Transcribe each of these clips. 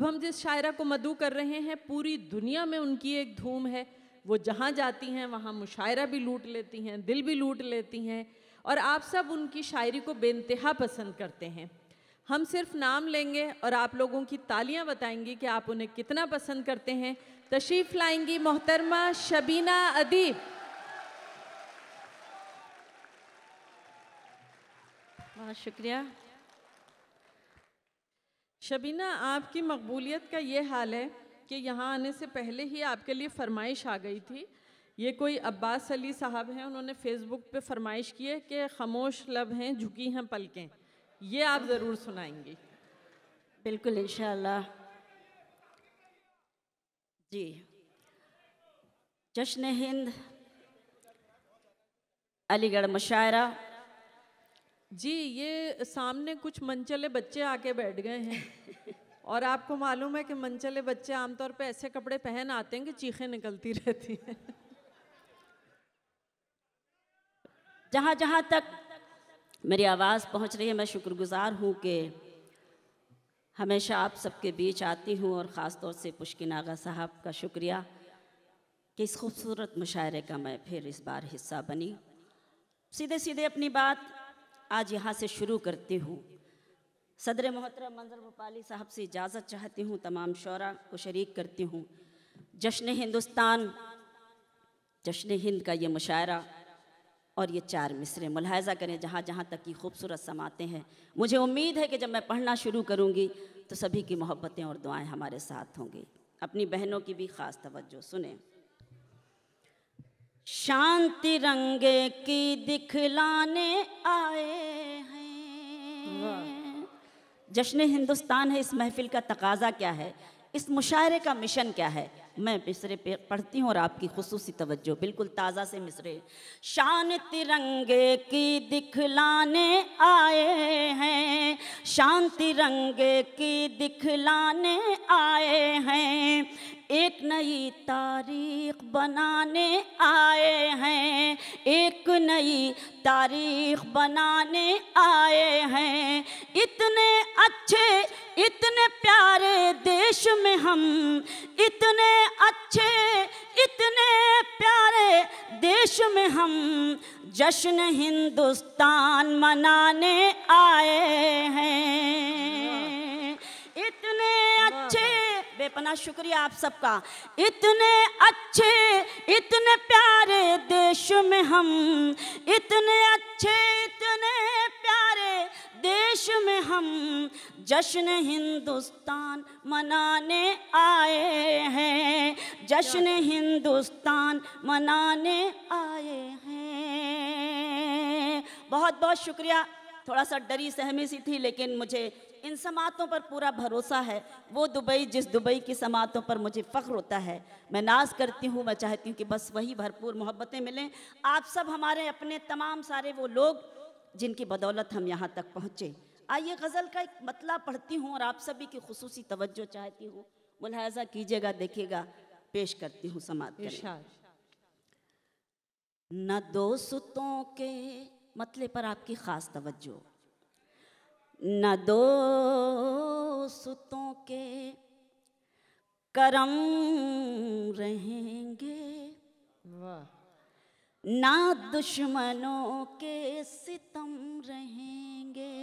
अब हम जिस शायरा को मदू कर रहे हैं, पूरी दुनिया में उनकी एक धूम है। वो जहाँ जाती हैं वहाँ मुशायरा भी लूट लेती हैं, दिल भी लूट लेती हैं, और आप सब उनकी शायरी को बेइंतहा पसंद करते हैं। हम सिर्फ नाम लेंगे और आप लोगों की तालियां बताएंगी कि आप उन्हें कितना पसंद करते हैं। तशरीफ लाएंगी मोहतरमा शबीना अदीब। बहुत शुक्रिया। शबीना, आपकी मकबूलियत का ये हाल है कि यहाँ आने से पहले ही आपके लिए फरमाइश आ गई थी। ये कोई अब्बास अली साहब हैं, उन्होंने फेसबुक पे फरमाइश की है कि खामोश लब हैं झुकी हैं पलकें। ये आप ज़रूर सुनाएंगी। बिल्कुल इंशाअल्लाह जी। जश्न हिंद अलीगढ़ मुशायरा। जी, ये सामने कुछ मनचले बच्चे आके बैठ गए हैं और आपको मालूम है कि मनचले बच्चे आमतौर पे ऐसे कपड़े पहन आते हैं कि चीखें निकलती रहती हैं। जहाँ जहाँ तक मेरी आवाज़ पहुँच रही है, मैं शुक्रगुजार हूँ कि हमेशा आप सबके बीच आती हूँ, और ख़ास तौर से पुष्किन आगा साहब का शुक्रिया कि इस खूबसूरत मुशायरे का मैं फिर इस बार हिस्सा बनी। सीधे सीधे अपनी बात आज यहाँ से शुरू करती हूँ। सदर मोहतरम मंजर भोपाली साहब से इजाज़त चाहती हूँ, तमाम शौरा को शरीक करती हूँ। जश्न हिंदुस्तान, जश्न हिंद का ये मुशायरा और ये 4 मिसरे मुलाहज़ा करें जहाँ जहाँ तक की खूबसूरत समाते हैं। मुझे उम्मीद है कि जब मैं पढ़ना शुरू करूँगी तो सभी की मोहब्बतें और दुआएं हमारे साथ होंगी। अपनी बहनों की भी ख़ास तवज्जो सुने। शांति रंगे की दिखलाने आए हैं। जश्न हिंदुस्तान है, इस महफिल का तकाजा क्या है, इस मुशायरे का मिशन क्या है, मैं मिसरे पे पढ़ती हूँ और आपकी खुसूसी तवज्जो। बिल्कुल ताज़ा से मिसरे। शान तिरंगे की दिखलाने आए हैं, शान तिरंगे की दिखलाने आए हैं, एक नई तारीख बनाने आए हैं, एक नई तारीख बनाने आए हैं। इतने अच्छे इतने प्यारे देश में हम, इतने अच्छे इतने प्यारे देश में हम, जश्न हिंदुस्तान मनाने आए हैं। इतने अच्छे, बेपनाह शुक्रिया आप सबका। इतने अच्छे इतने प्यारे देश में हम, इतने अच्छे इतने प्यारे देश में हम, जश्न हिंदुस्तान मनाने आए हैं, जश्न हिंदुस्तान मनाने आए हैं। बहुत बहुत शुक्रिया। थोड़ा सा डरी सहमी सी थी, लेकिन मुझे इन समातों पर पूरा भरोसा है। वो दुबई, जिस दुबई की समातों पर मुझे फ़ख्र होता है, मैं नाज करती हूँ। मैं चाहती हूँ कि बस वही भरपूर मोहब्बतें मिलें। आप सब हमारे अपने तमाम सारे वो लोग जिनकी बदौलत हम यहाँ तक पहुँचे। आइए गज़ल का एक मतला पढ़ती हूँ और आप सभी की खुसूसी तवज्जो चाहती हूँ, मुलाहज़ा कीजिएगा, देखिएगा। पेश करती हूँ, समात करें। न दोस्तों के मतले पर आपकी ख़ास तवज्जो। न दोस्तों के करम रहेंगे, ना दुश्मनों के सितम रहेंगे।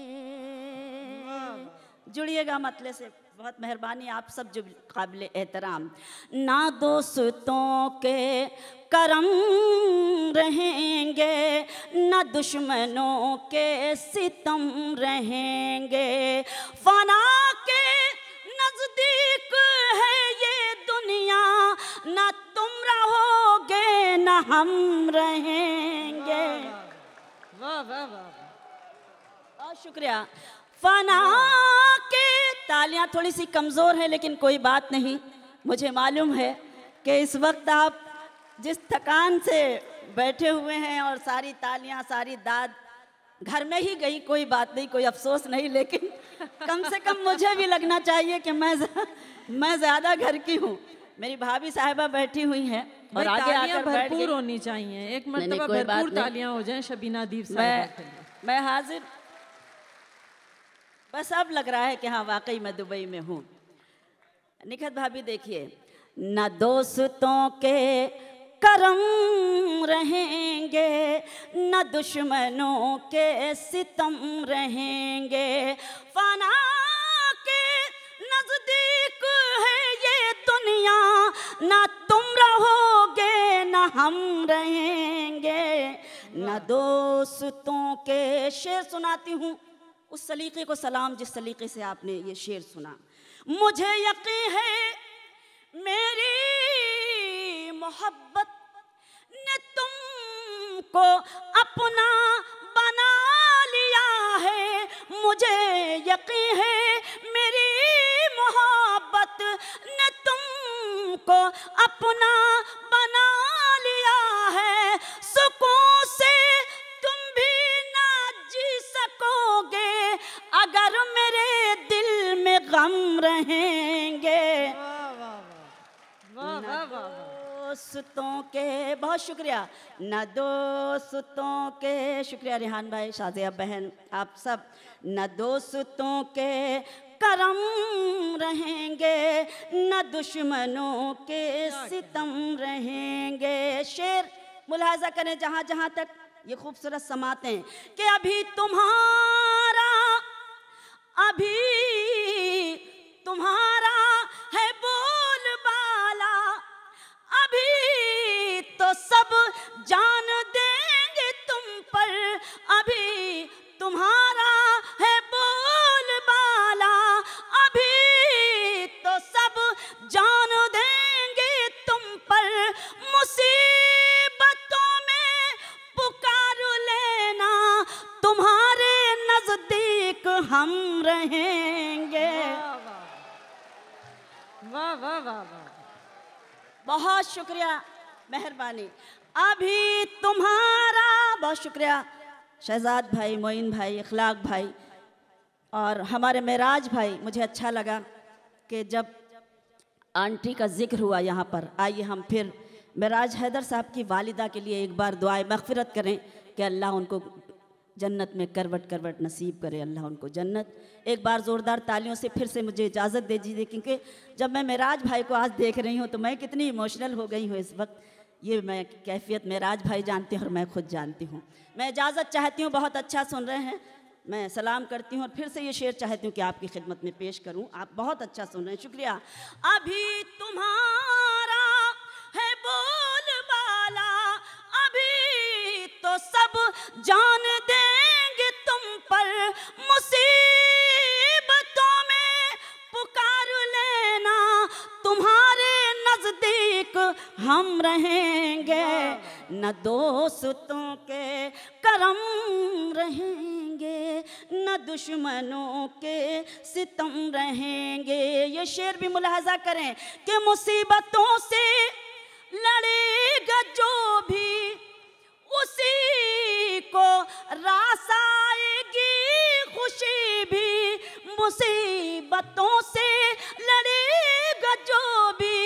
जुड़िएगा मतले से, बहुत मेहरबानी आप सब जो काबिल एहतराम। ना दोस्तों के करम रहेंगे, न दुश्मनों के सितम रहेंगे। फना के नज़दीक है ये दुनिया, न तुम रहोगे न हम रहेंगे। वाह वाह वाह, बहुत शुक्रिया। फना के, तालियां थोड़ी सी कमज़ोर है लेकिन कोई बात नहीं। मुझे मालूम है कि इस वक्त आप जिस थकान से बैठे हुए हैं और सारी तालियां सारी दाद घर में ही गई, कोई बात नहीं, कोई अफसोस नहीं, लेकिन कम से कम मुझे भी लगना चाहिए कि मैं ज़्यादा घर की हूँ। मेरी भाभी साहिबा बैठी हुई हैं और आगे आकर भरपूर होनी चाहिए। एक मर्तबा भरपूर तालियां हो जाएं शबीना अदीब साहिबा। मैं हाजिर, बस अब लग रहा है कि हाँ वाकई मैं दुबई में हूँ। निखत भाभी देखिए, न दोस्तों के करम रहेंगे, न दुश्मनों के सितम रहेंगे, फना के नजदीक है ये दुनिया, न तुम रहोगे न हम रहेंगे, न दोस्तों के। शेर सुनाती हूँ उस सलीके को सलाम जिस सलीके से आपने ये शेर सुना। मुझे यकीन है मेरी मोहब्बत ने तुमको अपना बना लिया है, मुझे यकीन है मेरी मोहब्बत ने तुमको अपना बना लिया है, सुकून से तुम भी ना जी सकोगे अगर मेरे दिल में गम रहेंगे। दोस्तों के, बहुत शुक्रिया, न दोस्तों के, शुक्रिया रिहान भाई, शाजिया बहन, आप सब। न दोस्तों के करम रहेंगे, न दुश्मनों के सितम रहेंगे। शेर मुलाहाजा करें जहाँ जहाँ तक ये खूबसूरत समाते हैं कि अभी तुम्हारा है बोलबाला, अभी तो सब जान देंगे तुम पर, अभी तुम्हारा है बोलबाला, अभी तो सब जान देंगे तुम पर, मुसीबतों में पुकार लेना, तुम्हारे नजदीक हम रहेंगे। वाह वाह वाह वाह, बहुत शुक्रिया, मेहरबानी। अभी तुम्हारा, बहुत शुक्रिया शहजाद भाई, मोइन भाई, इखलाक भाई और हमारे मेराज भाई। मुझे अच्छा लगा कि जब आंटी का जिक्र हुआ यहाँ पर, आइए हम फिर मेराज हैदर साहब की वालिदा के लिए एक बार दुआए मग़फ़िरत करें कि अल्लाह उनको जन्नत में करवट करवट नसीब करे, अल्लाह उनको जन्नत। एक बार ज़ोरदार तालियों से फिर से मुझे इजाज़त दे दीजिए, क्योंकि जब मैं मेराज भाई को आज देख रही हूँ तो मैं कितनी इमोशनल हो गई हूँ इस वक्त। ये मैं कैफियत मेराज भाई जानते हैं और मैं खुद जानती हूँ। मैं इजाज़त चाहती हूँ, बहुत अच्छा सुन रहे हैं, मैं सलाम करती हूँ और फिर से ये शेर चाहती हूँ कि आपकी खिदमत में पेश करूँ। आप बहुत अच्छा सुन रहे हैं, शुक्रिया। अभी तुम्हारा है बोलबाला, अभी तो सब जान देंगे तुम पर, मुसीबतों में पुकार लेना, तुम्हारे नजदीक हम रहेंगे, न दोस्तों के करम रहेंगे, न दुश्मनों के सितम रहेंगे। ये शेर भी मुलाहजा करें कि मुसीबतों से लड़ेगा जो भी, उसी को रास आएगी खुशी भी, मुसीबतों से लड़ेगा जो भी,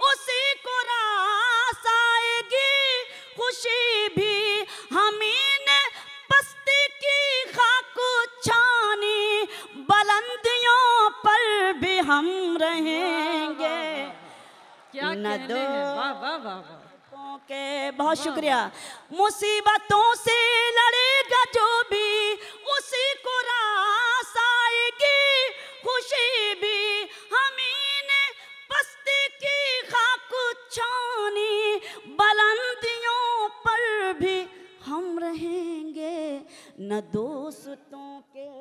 उसी को रास आएगी खुशी भी, हमीं ने पस्ती की खाक छानी, बुलंदियों पर भी हम रहेंगे। क्या कहने हैं, वाह वाह वाह वाह के, बहुत शुक्रिया। मुसीबतों से लड़ेगा जो भी, उसी को रास आएगी खुशी भी, हमीं ने पस्ती की खाक छानी, बुलंदियों पर भी हम रहेंगे, न दोस्तों के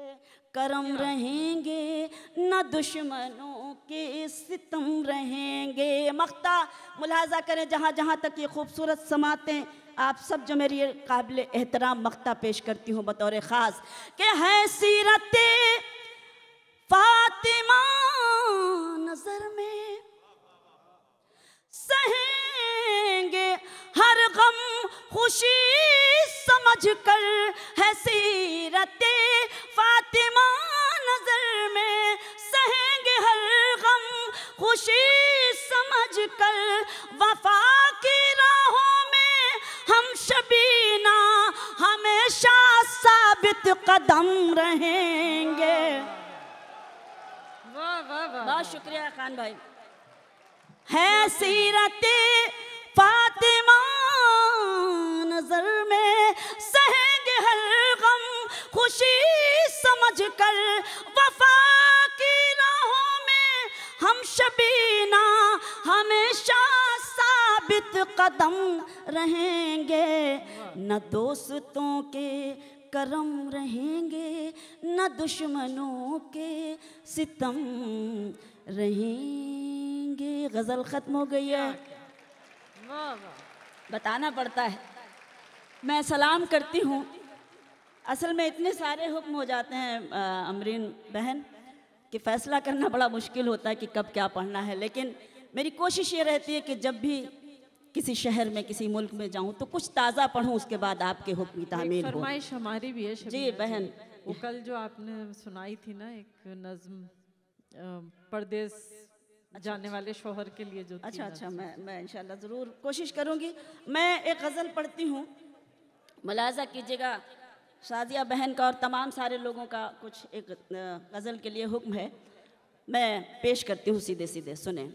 करम रहेंगे, न दुश्मनों के सितम रहेंगे। मख्ता मुलाहजा करें जहाँ जहाँ तक ये खूबसूरत समातें आप सब जो मेरी काबिल एहतराम मख्ता पेश करती हूँ बतौर ख़ास कि है सीरते फातिमा नजर में, सहेंगे हर गम खुशी समझ कर, है सीरते फातिमा नजर में, सहेंगे हर गम खुशी समझ कर, वफा की राहों में हम शबीना हमेशा साबित कदम रहेंगे। वाह वाह वाह, बहुत शुक्रिया खान भाई। है सीरते फातिमा नजर में, सहेंगे हर गम खुशी समझ कर, वफा की राहों में हम शबीना हमेशा साबित कदम रहेंगे, न दोस्तों के करम रहेंगे, न दुश्मनों के सितम रहेंगे। गज़ल ख़त्म हो गई है। बताना पड़ता है। मैं सलाम करती हूँ। असल में इतने सारे हुक्म हो जाते हैं अमरीन बहन कि फ़ैसला करना बड़ा मुश्किल होता है कि कब क्या पढ़ना है, लेकिन मेरी कोशिश ये रहती है कि जब भी किसी शहर में किसी मुल्क में जाऊँ तो कुछ ताज़ा पढ़ूँ, उसके बाद आपके हुक्म की तामील हो। फरमाइश हमारी भी है जी बहन, वो कल जो आपने सुनाई थी ना एक नज्म परदेस जाने वाले शोहर के लिए जो थी। अच्छा, मैं इंशाल्लाह ज़रूर कोशिश करूँगी। मैं एक गज़ल पढ़ती हूँ, मुलाज़ा कीजिएगा शादिया बहन का और तमाम सारे लोगों का कुछ एक गज़ल के लिए हुक्म है, मैं पेश करती हूँ सीधे सीधे, सुने।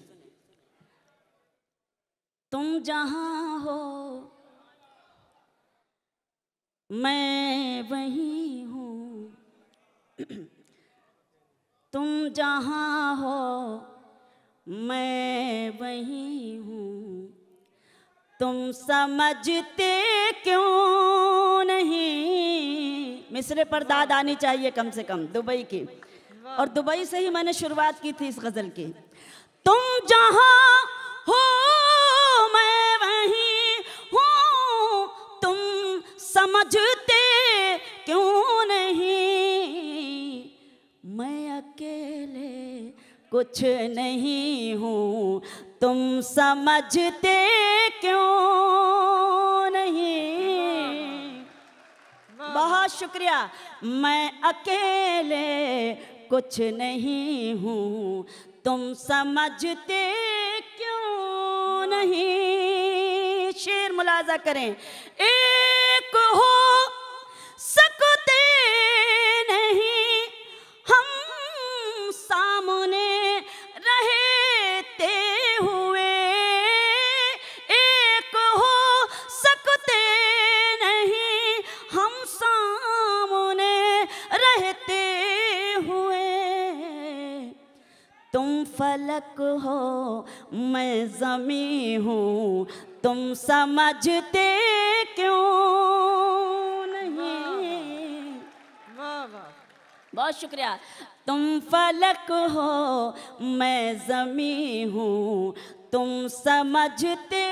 तुम जहाँ हो मैं वहीं हूँ, तुम जहाँ हो मैं वहीं हूँ, तुम समझते क्यों नहीं। मिसरे पर दाद आनी चाहिए कम से कम दुबई की, और दुबई से ही मैंने शुरुआत की थी इस गज़ल की। तुम जहाँ हो मैं वहीं हूँ, तुम समझते क्यों नहीं। मैं अकेले कुछ नहीं हूँ, तुम समझते क्यों नहीं। बहुत शुक्रिया। मैं अकेले कुछ नहीं हूँ, तुम समझते क्यों नहीं। शेर मुलाजा करें। एक हो सकते नहीं हम सामने रहते हुए, एक हो सकते नहीं हम सामने रहते हुए। तुम फलक हो मैं ज़मी हूँ, तुम समझते क्यों नहीं। बहुत शुक्रिया। तुम फलक हो मैं ज़मी हूँ, तुम समझते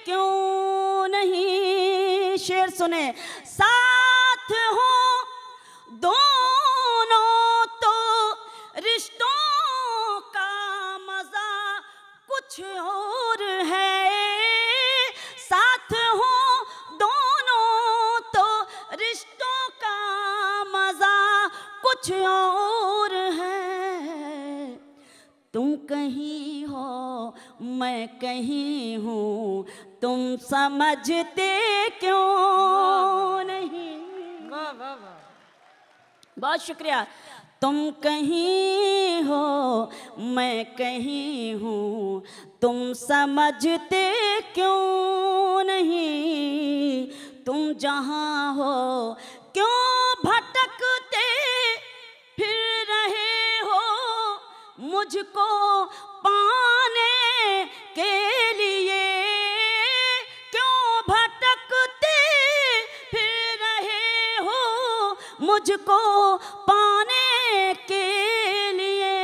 क्यों नहीं। शेर सुने। साथ हो दोनों तो रिश्तों का मज़ा कुछ और है, साथ हो दोनों तो रिश्तों का मज़ा कुछ और है। तुम कहीं हो मैं कहीं हूँ, तुम समझते क्यों नहीं। वाह वाह वाह, बहुत शुक्रिया। तुम कहीं हो मैं कहीं हूँ, तुम समझते क्यों नहीं। तुम जहाँ हो क्यों भटकते फिर रहे हो, मुझको पाने के लिए। क्यों भटकते फिर रहे हो, मुझको पाने के लिए।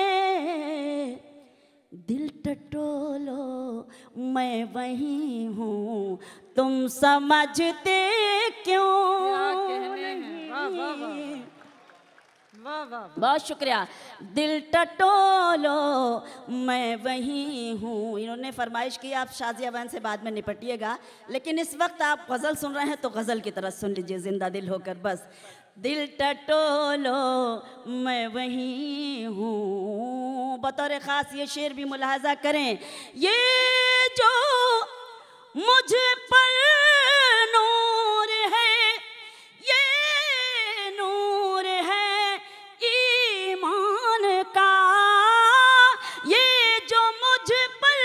दिल टटोलो मैं वहीं हूँ, तुम समझते क्यों नहीं। वाह वाह वाह वाह वाह। बहुत शुक्रिया। दिल टटोलो मैं वहीं हूँ। इन्होंने फरमाइश की आप शाजिया बहन से बाद में निपटिएगा, लेकिन इस वक्त आप गज़ल सुन रहे हैं तो गज़ल की तरह सुन लीजिए जिंदा दिल होकर बस। दिल टटोलो मैं वहीं हूँ। बतौर ख़ास ये शेर भी मुलाहजा करें। ये जो मुझ पर नूर है, ये नूर है ईमान का। ये जो मुझ पर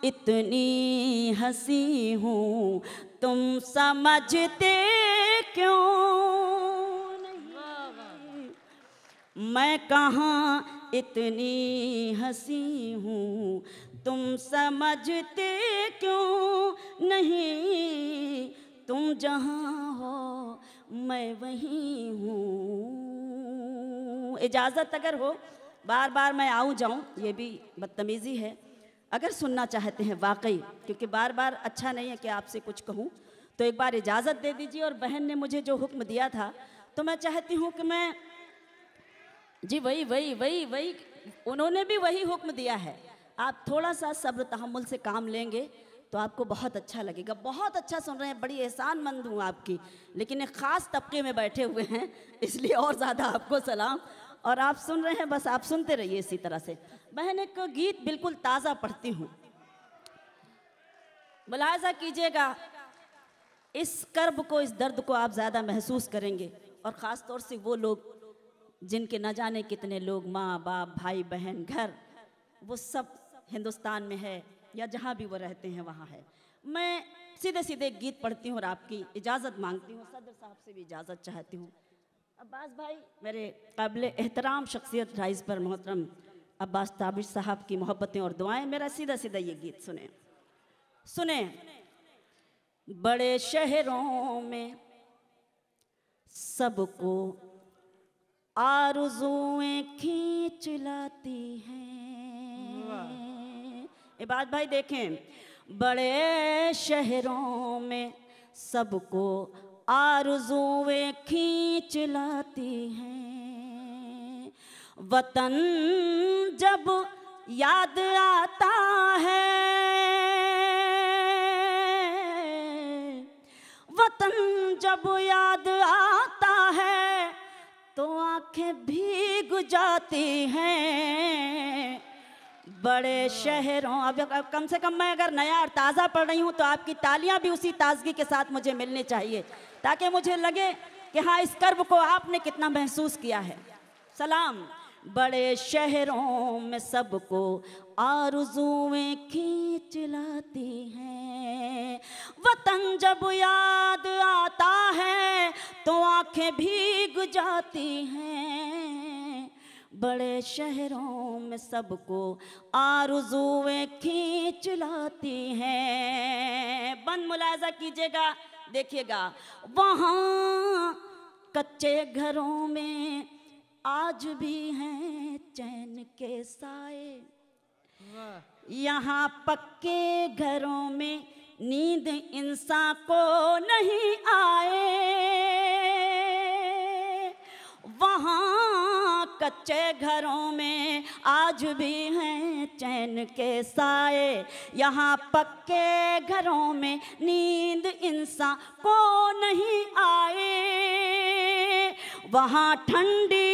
इतनी हंसी हूँ, तुम समझते क्यों नहीं? मैं कहाँ इतनी हंसी हूँ, तुम समझते क्यों नहीं? तुम जहाँ हो मैं वहीं हूँ। इजाज़त अगर हो, बार बार मैं आऊँ जाऊँ ये भी बदतमीज़ी है। अगर सुनना चाहते हैं वाकई, क्योंकि बार बार अच्छा नहीं है कि आपसे कुछ कहूँ, तो एक बार इजाज़त दे दीजिए। और बहन ने मुझे जो हुक्म दिया था, तो मैं चाहती हूँ कि मैं जी वही उन्होंने भी वही हुक्म दिया है। आप थोड़ा सा सब्र तहम्मुल से काम लेंगे तो आपको बहुत अच्छा लगेगा। बहुत अच्छा सुन रहे हैं, बड़ी एहसानमंद हूँ आपकी, लेकिन एक ख़ास तबके में बैठे हुए हैं इसलिए और ज़्यादा आपको सलाम। और आप सुन रहे हैं, बस आप सुनते रहिए इसी तरह से। बहन एक गीत बिल्कुल ताज़ा पढ़ती हूँ, मुलाहजा कीजिएगा। इस कर्ब को, इस दर्द को आप ज़्यादा महसूस करेंगे, और ख़ास तौर से वो लोग जिनके न जाने कितने लोग, माँ बाप भाई बहन घर, वो सब हिंदुस्तान में है या जहाँ भी वो रहते हैं वहाँ है। मैं सीधे सीधे गीत पढ़ती हूँ और आपकी इजाज़त मांगती हूँ। सदर साहब से भी इजाज़त चाहती हूँ। अब्बास भाई, मेरे काबिल एहतराम शख्सियत राइस पर मोहतरम अब्बास ताबिश साहब की मोहब्बतें और दुआएं। मेरा सीधा सीधा ये गीत सुने सुने। बड़े शहरों में सबको आरज़ुएं खींच लाती हैं। इबाद भाई देखें, बड़े शहरों में सबको आरज़ुएं खींच लाती हैं। वतन जब याद आता है, वतन जब याद आता है तो आंखें भीग जाती हैं। बड़े शहरों, अब कम से कम मैं अगर नया और ताज़ा पढ़ रही हूँ तो आपकी तालियां भी उसी ताजगी के साथ मुझे मिलनी चाहिए, ताकि मुझे लगे कि हाँ, इस कर्ब को आपने कितना महसूस किया है। सलाम। बड़े शहरों में सबको आरज़ुएं खींच लाती हैं। वतन जब याद आता है तो आंखें भीग जाती हैं। बड़े शहरों में सबको आरज़ुएं खींच लाती हैं। बंद मुलाजा कीजिएगा, देखिएगा। वहाँ कच्चे घरों में आज भी हैं चैन के साए, यहाँ पक्के घरों में नींद इंसान को नहीं आए। वहाँ कच्चे घरों में आज भी हैं चैन के साए, यहाँ पक्के घरों में नींद इंसान को नहीं आए। वहाँ ठंडी,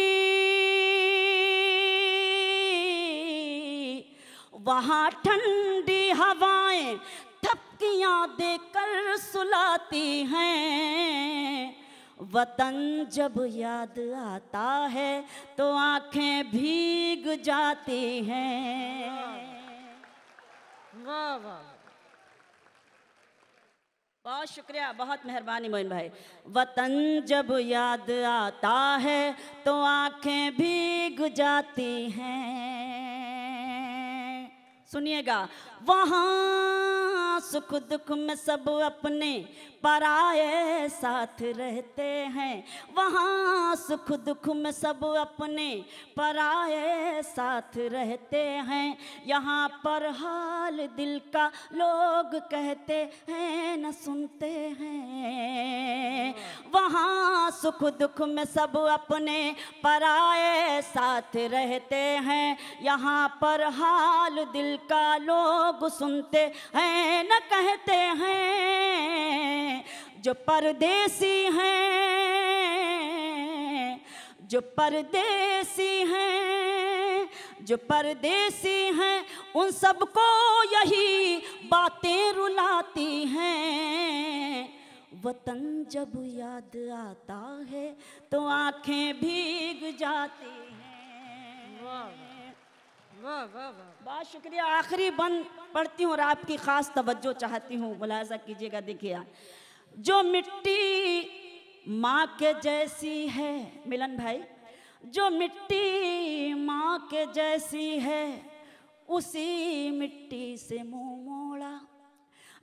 वहाँ ठंडी हवाएं थपकियाँ देकर सुलाती हैं। वतन जब याद आता है तो आंखें भीग जाती हैं। वाह वाह, बहुत शुक्रिया, बहुत मेहरबानी मोइन भाई। वतन जब याद आता है तो आंखें भीग जाती हैं। सुनिएगा। वहाँ सुख दुख में सब अपने पराये साथ रहते हैं। वहाँ सुख दुख में सब अपने पराये साथ रहते हैं। यहाँ पर हाल दिल का लोग कहते हैं न सुनते हैं। वहाँ सुख दुख में सब अपने पराये साथ रहते हैं। यहाँ पर हाल दिल का लोग सुनते हैं न कहते हैं। जो परदेसी हैं, जो परदेसी हैं, जो परदेसी हैं, उन सबको यही बातें रुलाती हैं। वतन जब याद आता है तो आंखें भीग जाती हैं। वाह वाह वाह। बहुत शुक्रिया। आखिरी बंद पढ़ती हूँ और आपकी खास तवज्जो चाहती हूँ, मुलाजा कीजिएगा। देखिए, जो मिट्टी माँ के जैसी है, मिलन भाई, जो मिट्टी माँ के जैसी है उसी मिट्टी से मुंह मोड़ा,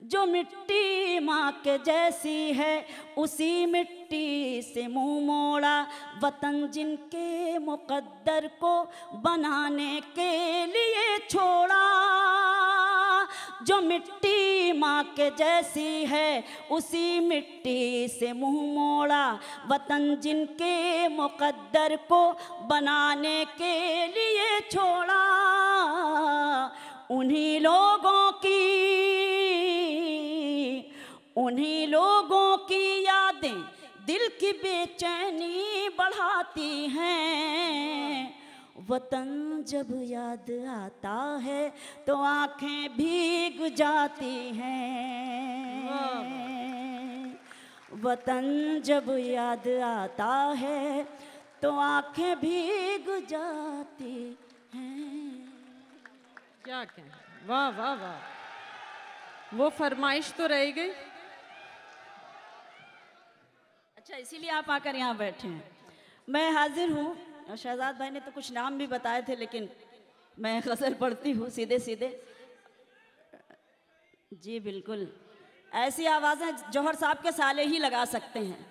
जो मिट्टी माँ के जैसी है उसी मिट्टी से मुंह मोड़ा, वतन जिनके मुकद्दर को बनाने के लिए छोड़ा, जो मिट्टी माँ के जैसी है उसी मिट्टी से मुंह मोड़ा, वतन जिनके मुकद्दर को बनाने के लिए छोड़ा, उन्हीं लोगों की यादें दिल की बेचैनी बढ़ाती हैं, वतन जब याद आता है तो आंखें भीग जाती हैं, वतन जब याद आता है तो आंखें भीग जाती हैं। क्या कहें, वाह वाह वाह। वो फरमाइश तो रह गई। अच्छा, इसीलिए आप आकर यहाँ बैठे हैं। मैं हाजिर हूँ। शहजाद भाई ने तो कुछ नाम भी बताए थे, लेकिन मैं गज़ल पढ़ती हूँ सीधे सीधे। जी बिल्कुल, ऐसी आवाज़ें जौहर साहब के साले ही लगा सकते हैं,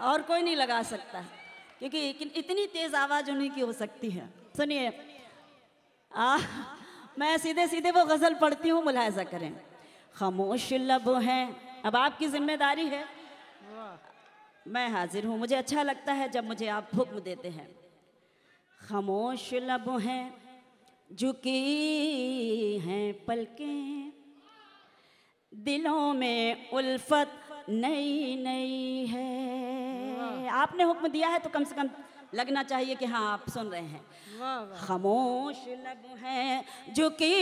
और कोई नहीं लगा सकता, क्योंकि इतनी तेज़ आवाज़ उन्हीं की हो सकती है। सुनिए, मैं सीधे सीधे वो गज़ल पढ़ती हूँ, मुलाहिज़ा करें। खामोश लब हैं, अब आपकी जिम्मेदारी है। मैं हाजिर हूँ, मुझे अच्छा लगता है जब मुझे आप हुक्म देते हैं। खामोश लब हैं, झुकी हैं पलकें, दिलों में उल्फत नई नई है। आपने हुक्म दिया है तो कम से कम लगना चाहिए कि हाँ आप सुन रहे हैं। खामोश लब हैं, झुकी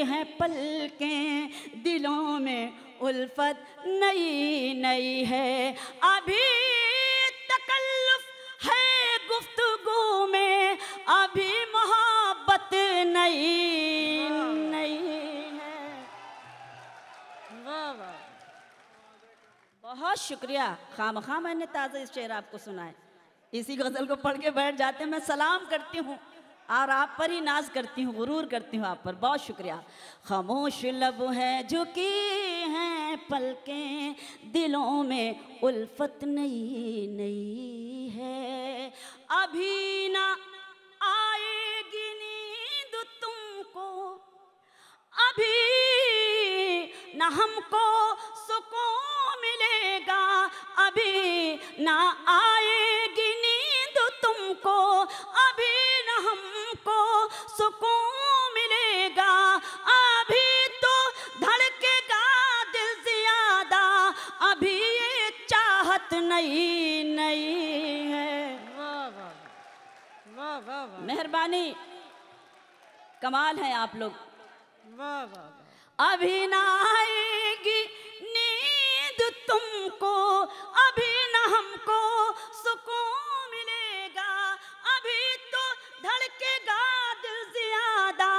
हैं पलकें, दिलों में उल्फत नई नई है, अभी तकल्लुफ है गुफ्तगू में, अभी मोहब्बत नई नई है। वाह वाह, बहुत शुक्रिया। खामखा मैंने ताज़ा इस शेर आपको सुनाए, इसी गज़ल को पढ़ के बैठ जाते हैं। मैं सलाम करती हूँ और आप पर ही नाज करती हूँ, गुरूर करती हूँ आप पर। बहुत शुक्रिया। खामोश लब है, झुकी हैं पलकें, दिलों में उल्फत नई नई है, अभी ना आएगी नींद तुमको, अभी ना हमको सुकून मिलेगा, अभी ना आएगी नींद तुमको, अभी ना हमको सुकून मिलेगा, अभी तो धड़केगा दिल ज्यादा, अभी ये चाहत नई नई है। वाह वाह वाह वाह वाह, मेहरबानी, कमाल है आप लोग। वाह वाह, अभी ना आएगी नींद तुमको, अभी ना हमको सुकून मिलेगा, अभी तो धड़केगा दिल ज्यादा,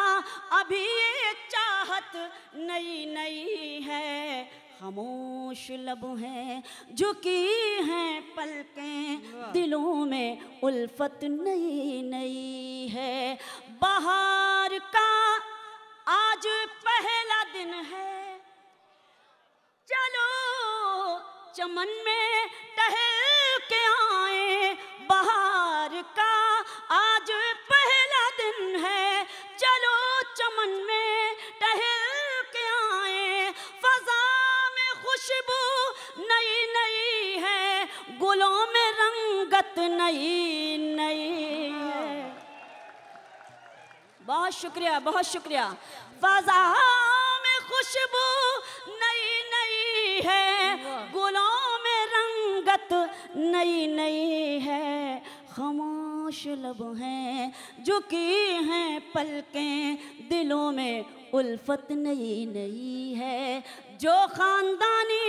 अभी ये चाहत नई नई है। खामोश लब हैं, झुकी हैं पलकें, दिलों में उल्फत नई नई है, बहार का आज पहला दिन है, चलो चमन में टहल के आए, बहार का आज पहला दिन है, चलो चमन में टहल के आए, फजा में खुशबू नई नई है, गुलों में रंगत नई नई है। बहुत शुक्रिया, बहुत शुक्रिया। फजा में खुशबू नई नई है, गुलों में रंगत नई नई है, खामोश लब हैं, झुकी हैं पलकें, दिलों में उल्फत नई नई है, जो खानदानी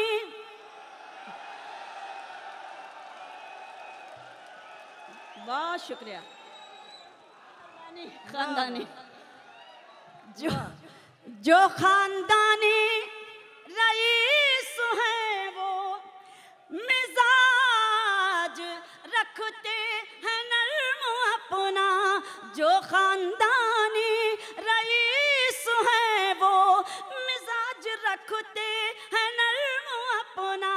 बहुत शुक्रिया। खानदानी जो खानदानी रईस है वो मिजाज रखते हैं नर्म अपना। जो खानदानी रईस है वो मिजाज रखते हैं नर्म अपना।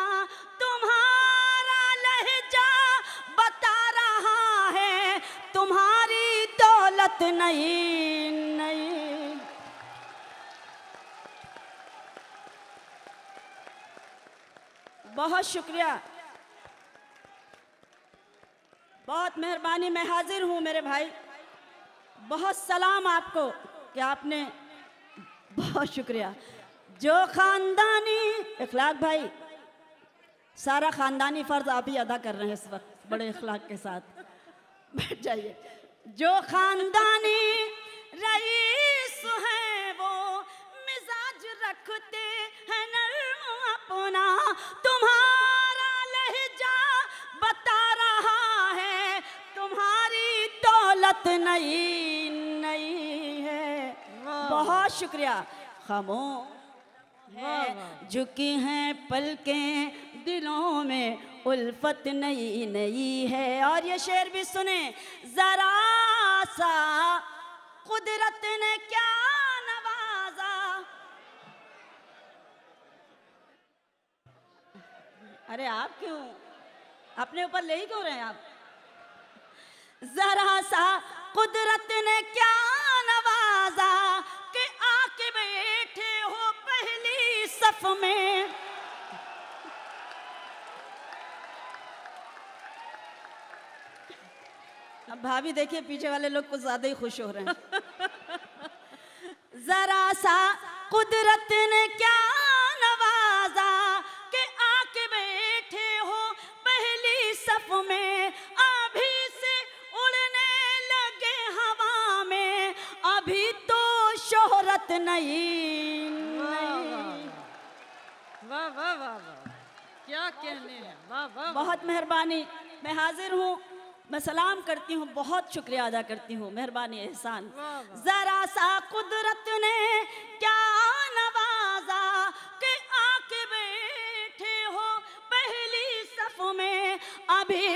तुम्हारा लहजा बता रहा है तुम्हारी दौलत नहीं नहीं। बहुत शुक्रिया, बहुत मेहरबानी। मैं हाजिर हूँ मेरे भाई, बहुत सलाम आपको कि आपने, बहुत शुक्रिया। जो खानदानी इखलाक भाई, सारा खानदानी फर्ज आप ही अदा कर रहे हैं इस वक्त बड़े इखलाक के साथ, बैठ जाइए। जो खानदानी रईस है वो मिजाज रखते हैं नर्म अपना। तुम्हारा लहजा बता रहा है तुम्हारी दौलत नहीं नहीं है। बहुत शुक्रिया। खामोश है झुकी हैं पलकें दिलों में उल्फत नई नई है। और ये शेर भी सुने। जरा सा कुदरत ने क्या नवाजा। अरे आप क्यों अपने ऊपर ले ही क्यों रहे हैं आप? जरा सा कुदरत ने क्या नवाजा कि आके बैठे हो पहली सफ में। अब भाभी देखिए पीछे वाले लोग कुछ ज्यादा ही खुश हो रहे हैं। जरा सा कुदरत ने क्या नवाजा कि आके बैठे हो पहली सफ में। अभी से उड़ने लगे हवा में, अभी तो शोहरत नहीं नहीं। वाह वाह वाह वाह, क्या कहने हैं। वाह वाह, बहुत मेहरबानी। मैं हाजिर हूँ, मैं सलाम करती हूँ, बहुत शुक्रिया अदा करती हूँ, मेहरबानी एहसान। जरा सा कुदरत ने क्या नवाजा कि आके बैठे हो पहली सफ में। अभी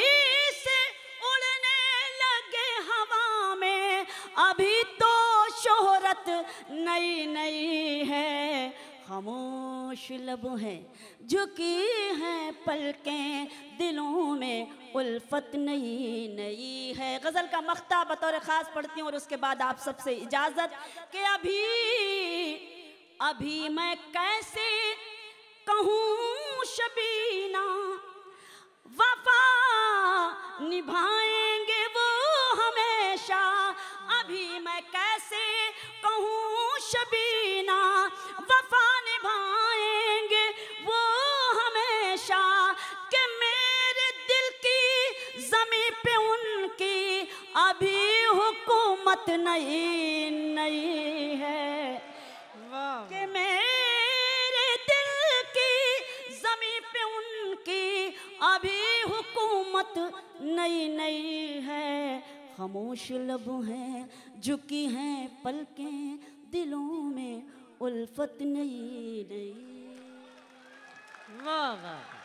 से उड़ने लगे हवा में, अभी तो शोहरत नई नई है। खामोश लब हैं झुकी हैं पलकें दिलों में उल्फत नई नई है। गज़ल का मख्ता बतौर ख़ास पढ़ती हूँ और उसके बाद आप सबसे इजाज़त कि अभी मैं कैसे कहूँ शबीना वफा निभाएंगे वो हमेशा। अभी मैं कैसे कहूँ शबीना वफा निभाएंगे वो हमेशा। कि मेरे दिल की ज़मीं पे उनकी अभी हुकूमत नहीं नहीं है। कि मेरे दिल की ज़मीं पे उनकी अभी हुकूमत नई नई है। खामोश लब हैं झुकी हैं पलकें दिलों में उल्फत नई नई। वाह वाह।